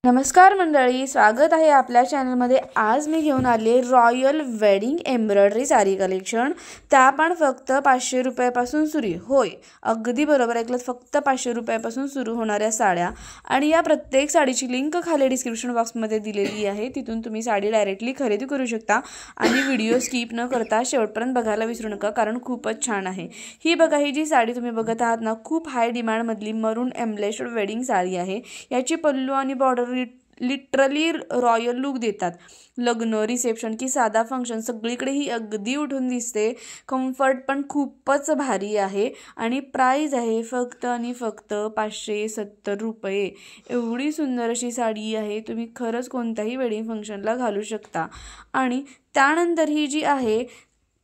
नमस्कार मंडळी, स्वागत आहे आपल्या चॅनलमध्ये। आज मी घेऊन आले royal wedding embroidery sari collection. त्या पण फक्त 500 रुपयापासून सुरू। होय, अगदी बरोबर ऐकलं, फक्त 500 रुपयापासून सुरू होणाऱ्या साड्या। आणि या प्रत्येक साडीची लिंक खाली डिस्क्रिप्शन बॉक्समध्ये दिलेली आहे, तिथून तुम्ही साडी डायरेक्टली खरेदी करू शकता। आणि व्हिडिओ स्किप न करता शेवटपर्यंत बघायला विसरू नका, कारण खूपच छान आहे। ही बघा, ही जी साडी तुम्ही बघत आहात ना, खूप हाय डिमांड मधली मरून एम्ब्रॉयडर्ड वेडिंग साडी आहे। याची पल्लू आणि बॉर्डर लिटरली रॉयल लुक देतात। लग्न, रिसेप्शन की साधा फंक्शन सगळीकडे ही अगदी उठून दिसते। कम्फर्ट पण खूपच भारी आहे। आणि प्राइस आहे फक्त आणि फक्त 570 रुपये। एवढी सुंदर अशी साडी आहे, तुम्ही खरंच कोणत्याही वेडिंग फंक्शनला घालू शकता। आणि त्यानंतर ही जी आहे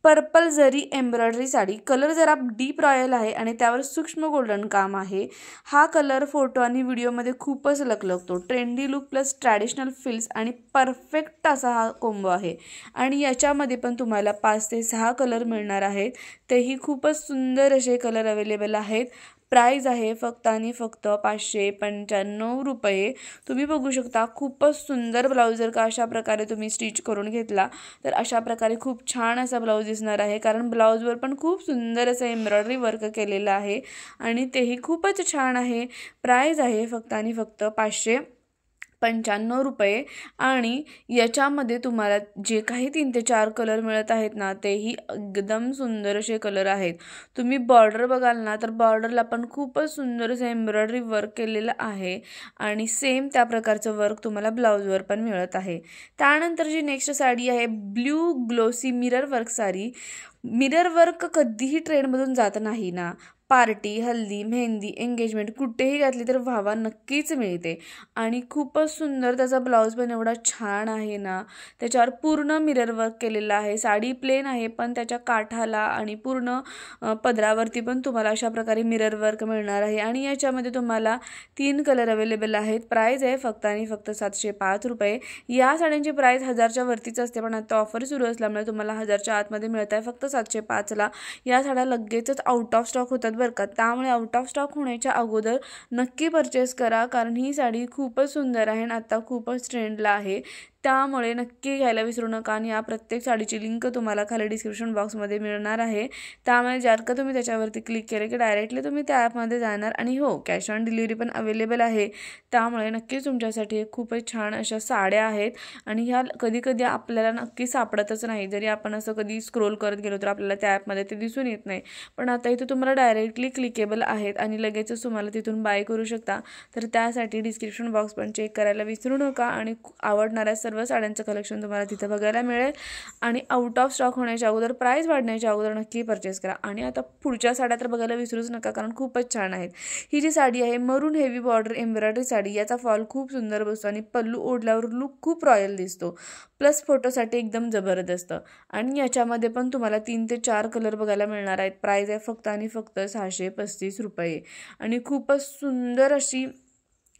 पर्पल जरी एम्ब्रॉयडरी साडी, कलर जरा डीप रॉयल आहे आणि त्यावर सूक्ष्म गोल्डन काम आहे। हा कलर फोटो आणि व्हिडिओमध्ये खूपच लखलखतो। Trendy look plus traditional feels आणि परफेक्ट असा हा कोंबो आहे। आणि याच्यामध्ये पण तुम्हाला 5 ते 6 कलर मिळणार आहेत, तेही खूपच सुंदर असे कलर अवेलेबल आहेत। प्राइस आहे फक्त आणि फक्त 595 रुपये। तुम्ही बघू शकता, खूपच सुंदर ब्लाऊज जर का अशा प्रकारे तुम्ही स्टिच करून घेतला तर अशा प्रकारे खूप छान असा ब्लाऊज दिसणार आहे। कारण ब्लाऊजवर पण खूप सुंदर असं एम्ब्रॉयडरी वर्क केलेलं आहे आणि तेही खूपच छान आहे। प्राइस आहे फक्त आणि फक्त 595 रुपये। आणि याच्यामध्ये तुम्हाला जे काही 3 ते 4 कलर मिळत आहेत ना, तेही एकदम सुंदर असे कलर आहेत। तुम्ही बॉर्डर बघाल ना, तर बॉर्डरला पण खूपच सुंदर असं एम्ब्रॉयडरी वर्क केलेलं आहे आणि सेम त्या प्रकारचं वर्क तुम्हाला ब्लाऊजवर पण मिळत आहे। त्यानंतर जी नेक्स्ट साडी आहे blue glossy mirror work sari. Mirror work कधीही ट्रेंडमधून जात नाही ना। पार्टी, हल्दी, मेहंदी, एंगेजमेंट कुठेही घातली तर वाहवा नक्कीच मिळते। आणि खूपच सुंदर त्याचा ब्लाऊज पण एवढा छान आहे ना, त्याच्यावर पूर्ण मिरर वर्क केलेला आहे। साडी प्लेन आहे, पण त्याच्या काठाला आणि पूर्ण पदरावरती पण तुम्हाला अशा प्रकारे मिरर वर्क मिळणार आहे। आणि याच्यामध्ये तुम्हाला 3 कलर अवेलेबल आहेत। प्राइस आहे फक्त आणि फक्त 705 रुपये। या साड्यांची प्राइस 1000च्या वरतीच असते, पण आता ऑफर सुरू असल्यामुळे तुम्हाला 1000च्या आतमध्ये मिळत आहे फक्त 705ला। या साड्या लगेचच आउट ऑफ स्टॉक होतात बरं का, त्यामुळे आउट ऑफ स्टॉक होण्याच्या अगोदर नक्की परचेस करा, कारण ही साडी खूपच सुंदर आहे आणि आता खूपच ट्रेंडला आहे। त्यामुळे नक्की घ्यायला विसरू नका। आणि या प्रत्येक साडीची लिंक तुम्हाला खाली डिस्क्रिप्शन बॉक्समध्ये मिळणार आहे, त्यामुळे जर का तुम्ही त्याच्यावरती क्लिक केले की डायरेक्टली तुम्ही त्या ॲपमध्ये जाणार। आणि हो, कॅश ऑन डिलिव्हरी पण अवेलेबल आहे, त्यामुळे नक्कीच तुमच्यासाठी खूपच छान अशा साड्या आहेत। आणि ह्या कधी कधी आपल्याला नक्की सापडतच नाही, जरी आपण असं कधी स्क्रोल करत गेलो तर आपल्याला त्या ॲपमध्ये ते दिसून येत नाही, पण आता इथे तुम्हाला डायरेक्टली क्लिकेबल आहेत आणि लगेचच तुम्हाला तिथून बाय करू शकता। तर त्यासाठी डिस्क्रिप्शन बॉक्स पण चेक करायला विसरू नका। आणि आवडणाऱ्या सर्व साड्यांचं कलेक्शन तुम्हाला तिथे बघायला मिळेल। आणि आउट ऑफ स्टॉक होण्याच्या अगोदर, प्राइस वाढण्याच्या अगोदर नक्की परचेस करा। आणि आता पुढच्या साड्या तर बघायला विसरूच नका, कारण खूपच छान आहेत। ही जी साडी आहे मरून हेवी बॉर्डर एम्ब्रॉयडरी साडी, याचा फॉल खूप सुंदर बसतो आणि पल्लू ओढल्यावर लुक खूप रॉयल दिसतो, प्लस फोटोसाठी एकदम जबरदस्त। आणि याच्यामध्ये पण तुम्हाला 3 ते 4 कलर बघायला मिळणार आहेत। प्राइस आहे फक्त आणि फक्त 635 रुपये। आणि खूपच सुंदर अशी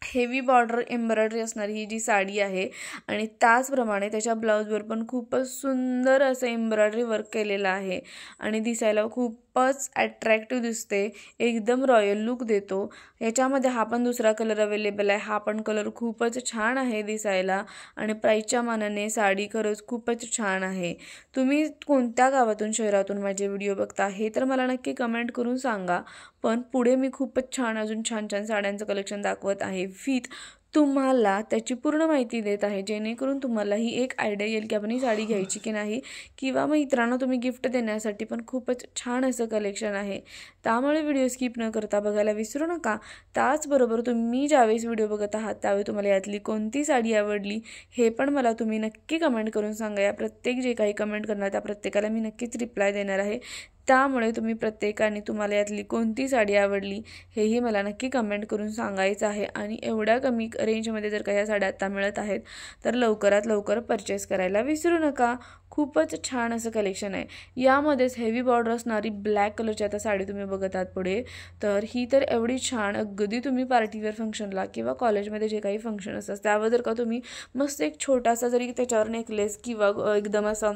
हेवी बॉर्डर एम्ब्रॉयडरी असणारी ही जी साडी आहे, आणि त्याचप्रमाणे त्याच्या ब्लाऊजवर पण खूपच सुंदर असं एम्ब्रॉयडरी वर्क केलेलं आहे आणि दिसायला खूपच अट्रॅक्टिव्ह दिसते, एकदम रॉयल लुक देतो। याच्यामध्ये हा पण दुसरा कलर अवेलेबल आहे, हा पण कलर खूपच छान आहे दिसायला। आणि प्राईसच्या मानाने साडी खरंच खूपच छान आहे। तुम्ही कोणत्या गावातून, शहरातून माझे व्हिडिओ बघता हे तर मला नक्की कमेंट करून सांगा। पण पुढे मी खूपच छान, अजून छान छान साड्यांचं कलेक्शन दाखवत आहे विथ तुम्हाला त्याची पूर्ण माहिती देत आहे, जेणेकरून तुम्हाला ही एक आयडिया येईल की आपण ही साडी घ्यायची की नाही, किंवा मग इतरांना तुम्ही गिफ्ट देण्यासाठी पण खूपच छान असं कलेक्शन आहे। त्यामुळे व्हिडिओ स्किप न करता बघायला विसरू नका। त्याचबरोबर तुम्ही ज्यावेळेस व्हिडिओ बघत आहात त्यावेळी तुम्हाला यातली कोणती साडी आवडली हे पण मला तुम्ही नक्की कमेंट करून सांगा। या प्रत्येक जे काही कमेंट करणार त्या प्रत्येकाला मी नक्कीच रिप्लाय देणार आहे, त्यामुळे तुम्ही प्रत्येकाने तुम्हाला यातली कोणती साडी आवडली हेही मला नक्की कमेंट करून सांगायचं आहे। आणि एवढ्या कमी रेंजमध्ये जर का ह्या साड्या आता मिळत आहेत तर लवकरात लवकर परचेस करायला विसरू नका। खूपच छान असं कलेक्शन आहे। यामध्येच हेवी बॉर्डर असणारी ब्लॅक कलरची आता साडी तुम्ही बघत आहात पुढे, तर ही तर एवढी छान, अगदी तुम्ही पार्टीवेअर फंक्शनला किंवा कॉलेजमध्ये जे काही फंक्शन असतात त्यावर जर का तुम्ही मस्त एक छोटासा जरी त्याच्यावर नेकलेस किंवा एकदम असा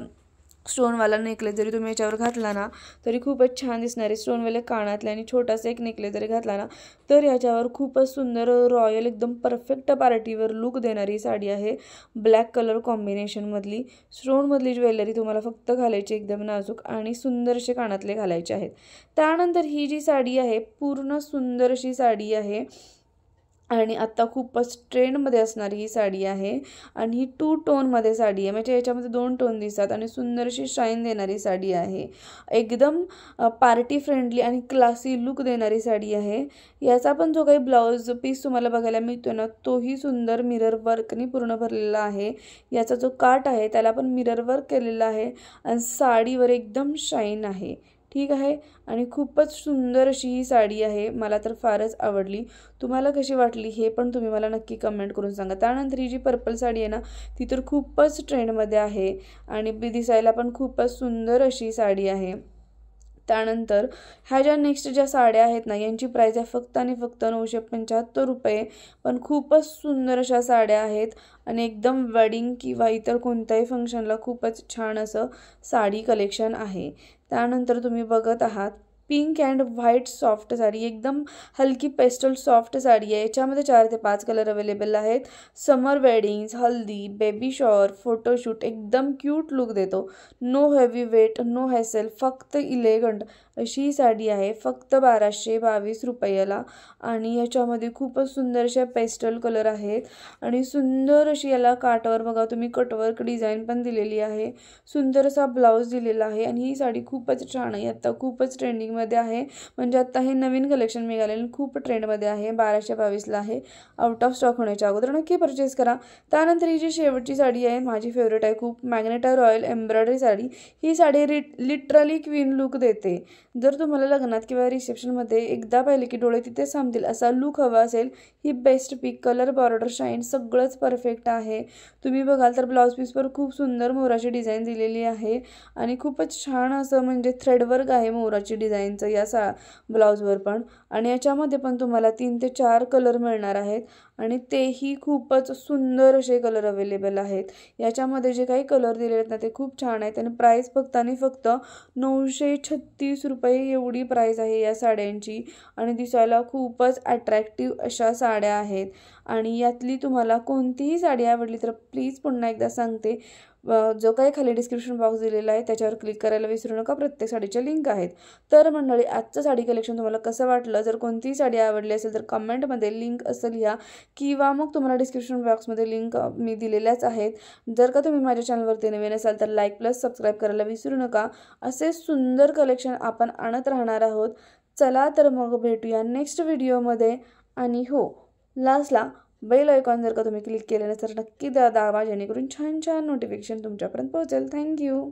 स्टोनवाला नेकलेस जरी तुम्ही याच्यावर घातला ना तरी खूपच छान दिसणार आहे. स्टोनवाले कानातले आणि छोटासा एक नेकलेस जरी घातला ना तर याच्यावर खूपच सुंदर रॉयल एकदम परफेक्ट पार्टीवर लुक देणारी साडी आहे. ब्लॅक कलर कॉम्बिनेशनमधली स्टोनमधली ज्वेलरी तुम्हाला फक्त घालायची एकदम नाजूक आणि सुंदर असे कानातले घालायचे आहेत. त्यानंतर ही जी साडी आहे पूर्ण सुंदर अशी साडी आहे आणि आत्ता खूपच ट्रेंडमध्ये असणारी ही साडी आहे आणि ही 2 टोनमध्ये साडी आहे. म्हणजे याच्यामध्ये 2 टोन दिसतात आणि सुंदर अशी शाईन देणारी साडी आहे. एकदम पार्टी फ्रेंडली आणि क्लासी लुक देणारी साडी आहे. याचा पण जो काही ब्लाऊज पीस तुम्हाला बघायला मिळतो ना तोही सुंदर मिरर वर्कनी पूर्ण भरलेला आहे. याचा जो काठ आहे त्याला पण मिरर वर्क केलेला आहे आणि साडीवर एकदम शाईन आहे. ठीक आहे आणि खूपच सुंदर अशी ही साडी आहे. मला तर फारच आवडली. तुम्हाला कशी वाटली हे पण तुम्ही मला नक्की कमेंट करून सांगा. त्यानंतर ही जी पर्पल साडी आहे ना ती तर खूपच ट्रेंडमध्ये आहे आणि दिसायला पण खूपच सुंदर अशी साडी आहे. त्यानंतर ह्या ज्या नेक्स्ट ज्या साड्या आहेत ना यांची प्राईस आहे फक्त आणि फक्त 975 रुपये. पण खूपच सुंदर अशा साड्या आहेत आणि एकदम वेडिंग किंवा इतर कोणत्याही फंक्शनला खूपच छान असं साडी कलेक्शन आहे. त्यानंतर तुम्ही बघत आहात pink and white soft sari, एकदम हलकी पेस्टल सॉफ्ट साडी आहे. याच्यामध्ये 4 ते 5 कलर अवेलेबल आहेत. Summer weddings, haldi, baby shower, photoshoot एकदम क्यूट लुक देतो. No heavy weight, no hassle, फक्त इलेगंट अशी ही साडी आहे. फक्त 1222 रुपयाला आणि याच्यामध्ये खूपच सुंदर अशा पेस्टल कलर आहेत आणि सुंदर अशी याला काठावर बघा तुम्ही कटवर्क डिझाईन पण दिलेली आहे. सुंदर असा ब्लाऊज दिलेला आहे आणि ही साडी खूपच छान आहे. आता खूपच ट्रेंडिंगमध्ये आहे. म्हणजे आता हे नवीन कलेक्शन निघालेलं खूप ट्रेंडमध्ये आहे. 1222ला आहे. आउट ऑफ स्टॉक होण्याच्या अगोदर नक्की परचेस करा. त्यानंतर ही जी शेवटची साडी आहे माझी फेवरेट आहे खूप, मॅग्नेटा रॉयल एम्ब्रॉयडरी साडी. ही साडी लिटरली क्वीन लुक देते. जर तुम्हाला लग्नात किंवा रिसेप्शनमध्ये एकदा पाहिले की डोळे तिथे थांबतील असा लुक हवा असेल ही बेस्ट पिक. कलर, बॉर्डर, शाईन सगळंच परफेक्ट आहे. तुम्ही बघाल तर ब्लाऊज पीसवर खूप सुंदर मोराची डिझाईन दिलेली आहे आणि खूपच छान असं म्हणजे थ्रेडवर्क आहे मोराची डिझाईनचं या ब्लाऊजवर पण. आणि याच्यामध्ये पण तुम्हाला 3 ते 4 कलर मिळणार आहेत आणि तेही खूपच सुंदर असे कलर अवेलेबल आहेत. याच्यामध्ये जे काही कलर दिले आहेत ना ते खूप छान आहेत आणि प्राईस फक्त आणि फक्त 936 रुपये एवढी प्राईस आहे या साड्यांची आणि दिसायला खूपच अट्रॅक्टिव्ह अशा साड्या आहेत. आणि यातली तुम्हाला कोणतीही साडी आवडली तर प्लीज पुन्हा एकदा सांगते जो काही खाली डिस्क्रिप्शन बॉक्स दिलेला आहे त्याच्यावर क्लिक करायला विसरू नका. प्रत्येक साडीच्या लिंक आहेत. तर मंडळी आजचं साडी कलेक्शन तुम्हाला कसं वाटलं, जर कोणतीही साडी आवडली असेल तर कमेंटमध्ये लिंक असेल लिहा किंवा मग तुम्हाला डिस्क्रिप्शन बॉक्समध्ये लिंक मी दिलेल्याच आहेत. जर का तुम्ही माझ्या चॅनलवरती नवीन असाल तर लाईक प्लस सबस्क्राईब करायला विसरू नका. असे सुंदर कलेक्शन आपण आणत राहणार आहोत. चला तर मग भेटूया नेक्स्ट व्हिडिओमध्ये. आणि हो लास्टला बेल आयकॉन जर का तुम्ही क्लिक केलं तर नक्की दाबा जेणेकरून छान छान नोटिफिकेशन तुमच्यापर्यंत पोहोचेल. थँक्यू.